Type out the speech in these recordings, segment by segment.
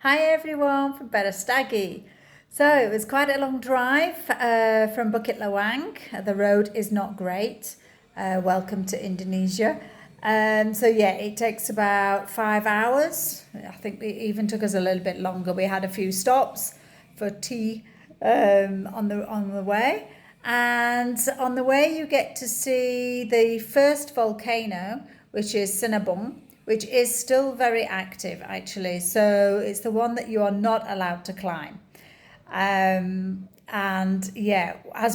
Hi everyone from Berastagi. So it was quite a long drive from Bukit Lawang. The road is not great. Welcome to Indonesia. It takes about 5 hours. I think it even took us a little bit longer. We had a few stops for tea on the way. And on the way you get to see the first volcano, which is Sinabung, which is still very active actually. So it's the one that you are not allowed to climb. As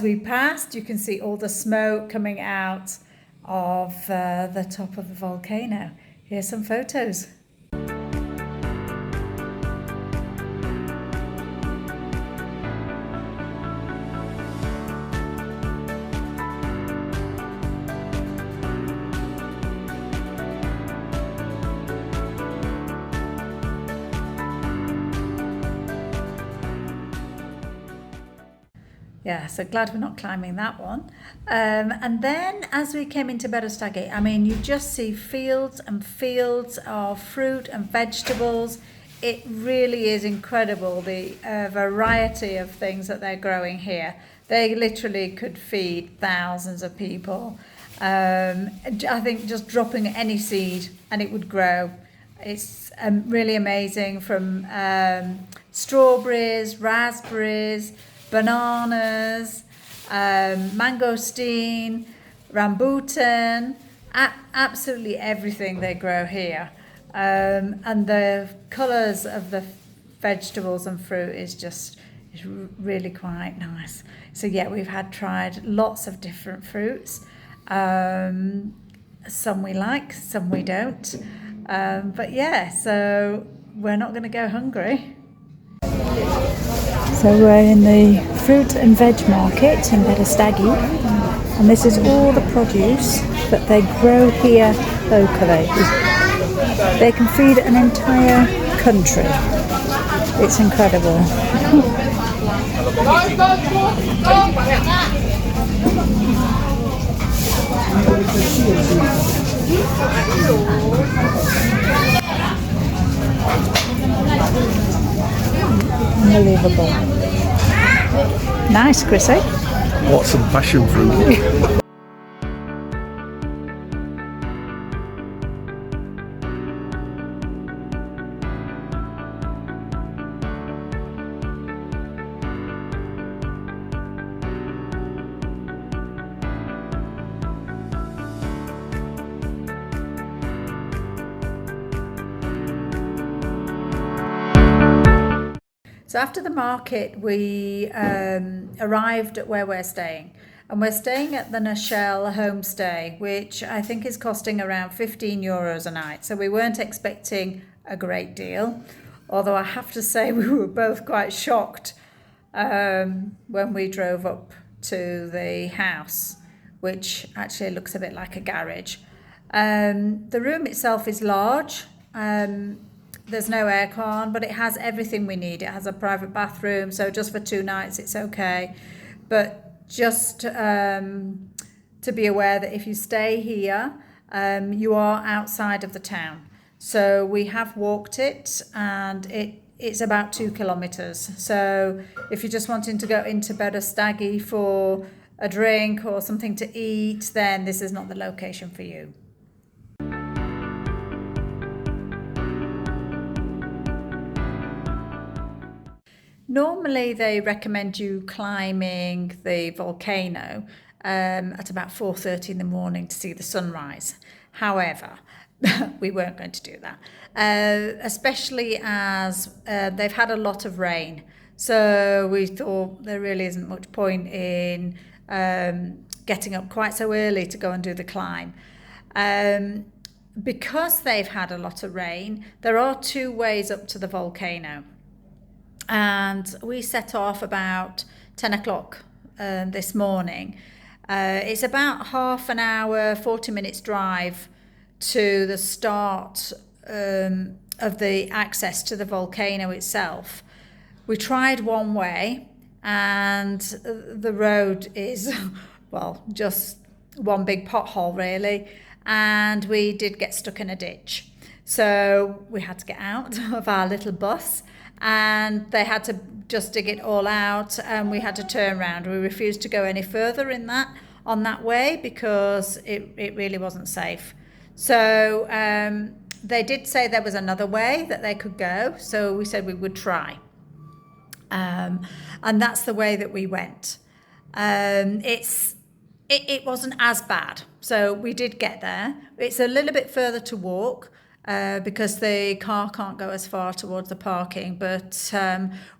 we passed, you can see all the smoke coming out of the top of the volcano. Here's some photos. Yeah, so glad we're not climbing that one. And then as we came into Berastagi, I mean, you just see fields and fields of fruit and vegetables. It really is incredible, the variety of things that they're growing here. They literally could feed thousands of people. I think just dropping any seed and it would grow. It's really amazing, from strawberries, raspberries, bananas, mangosteen, rambutan, absolutely everything they grow here. And the colours of the vegetables and fruit is really quite nice. So yeah, we've tried lots of different fruits. Some we like, some we don't. So we're not going to go hungry. So we're in the fruit and veg market in Berastagi, and this is all the produce that they grow here locally. They can feed an entire country. It's incredible. Unbelievable. Nice, Chrissy. What, some passion fruit? So after the market, we arrived at where we're staying. And we're staying at the Nashel homestay, which I think is costing around €15 a night. So we weren't expecting a great deal. Although I have to say we were both quite shocked when we drove up to the house, which actually looks a bit like a garage. The room itself is large. There's no aircon, but it has everything we need. It has a private bathroom, so just for 2 nights it's okay. But just to be aware that if you stay here, you are outside of the town. So we have walked it, and it's about 2 kilometres. So if you're just wanting to go into Berastagi for a drink or something to eat, then this is not the location for you. Normally they recommend you climbing the volcano at about 4:30 in the morning to see the sunrise. However, we weren't going to do that, especially as they've had a lot of rain. So we thought there really isn't much point in getting up quite so early to go and do the climb. Because they've had a lot of rain, there are 2 ways up to the volcano. And we set off about 10 o'clock this morning. It's about half an hour, 40 minutes drive to the start of the access to the volcano itself. We tried one way, and the road is, well, just one big pothole really, and we did get stuck in a ditch. So we had to get out of our little bus, and they had to just dig it all out, and we had to turn around. We refused to go any further on that way because it really wasn't safe. So they did say there was another way that they could go, so we said we would try. And that's the way that we went. It wasn't as bad, so we did get there. It's a little bit further to walk because the car can't go as far towards the parking, but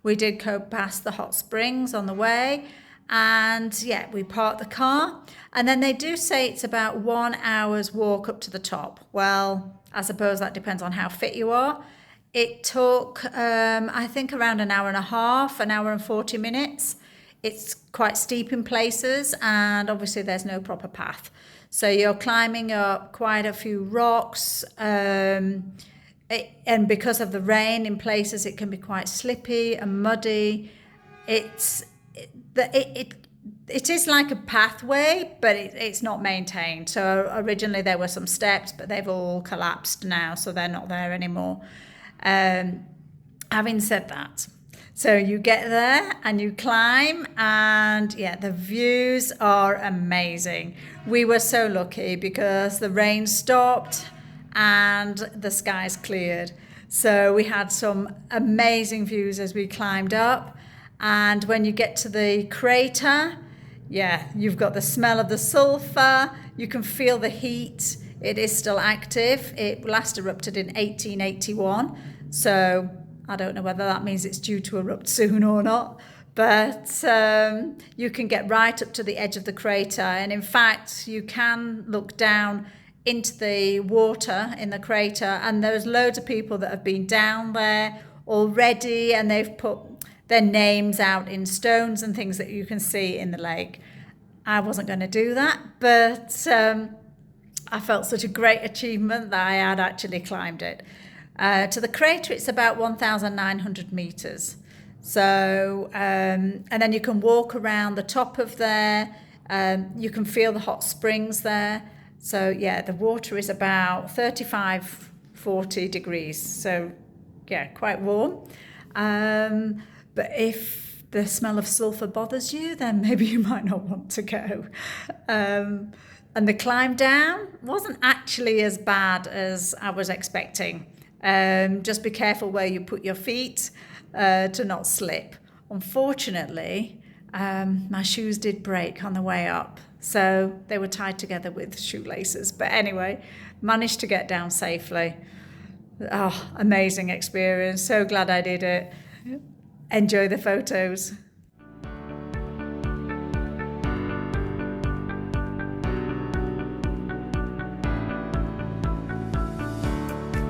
we did go past the hot springs on the way, and yeah, we parked the car, and then they do say it's about 1 hour's walk up to the top. Well, I suppose that depends on how fit you are. It took, I think, around an hour and a half, an hour and 40 minutes. It's quite steep in places, and obviously there's no proper path. So you're climbing up quite a few rocks, and because of the rain, in places it can be quite slippy and muddy. It is like a pathway, but it's not maintained. So originally there were some steps, but they've all collapsed now, so they're not there anymore. Having said that, so you get there and you climb, and yeah, the views are amazing. We were so lucky because the rain stopped and the skies cleared. So we had some amazing views as we climbed up. And when you get to the crater, yeah, you've got the smell of the sulfur. You can feel the heat. It is still active. It last erupted in 1881. So I don't know whether that means it's due to erupt soon or not, but you can get right up to the edge of the crater. And in fact, you can look down into the water in the crater, and there's loads of people that have been down there already, and they've put their names out in stones and things that you can see in the lake. I wasn't going to do that, but I felt such a great achievement that I had actually climbed it. To the crater, it's about 1,900 meters. So, and then you can walk around the top of there. You can feel the hot springs there. So yeah, the water is about 35, 40 degrees. So yeah, quite warm. But if the smell of sulfur bothers you, then maybe you might not want to go. And the climb down wasn't actually as bad as I was expecting. Just be careful where you put your feet to not slip. Unfortunately, my shoes did break on the way up, so they were tied together with shoelaces. But anyway, managed to get down safely. Oh, amazing experience. So glad I did it. Enjoy the photos.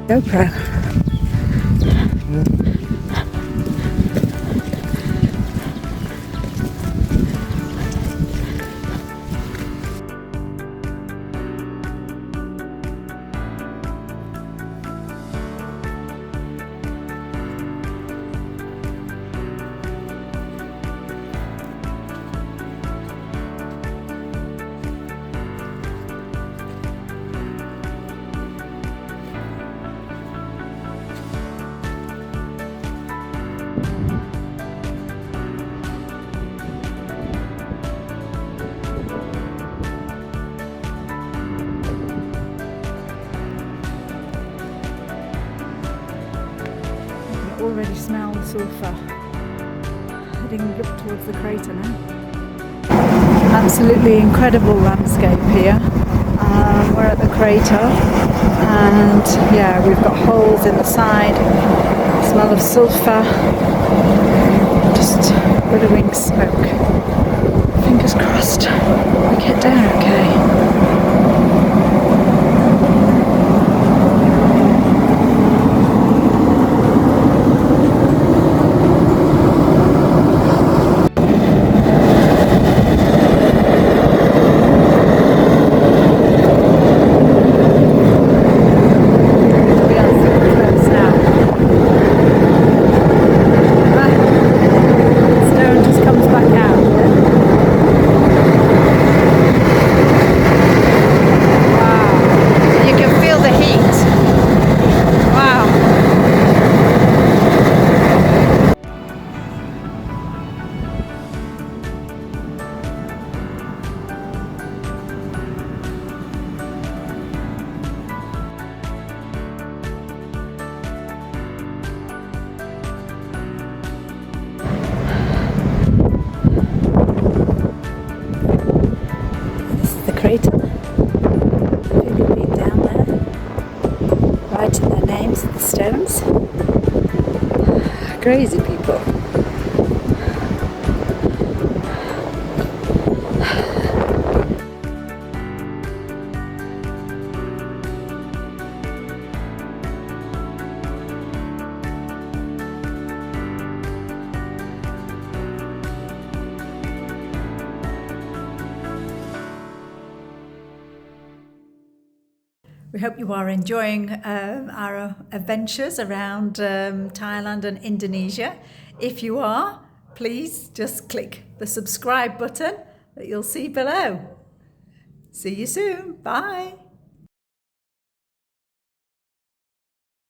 GoPro. Already smell the sulfur. Heading up towards the crater now. Absolutely incredible landscape here. We're at the crater, and yeah, we've got holes in the side. Smell of sulfur. Just billowing smoke. Fingers crossed we get down okay. weekends. Crazy people. We hope you are enjoying our adventures around Thailand and Indonesia. If you are, please just click the subscribe button that you'll see below. See you soon. Bye.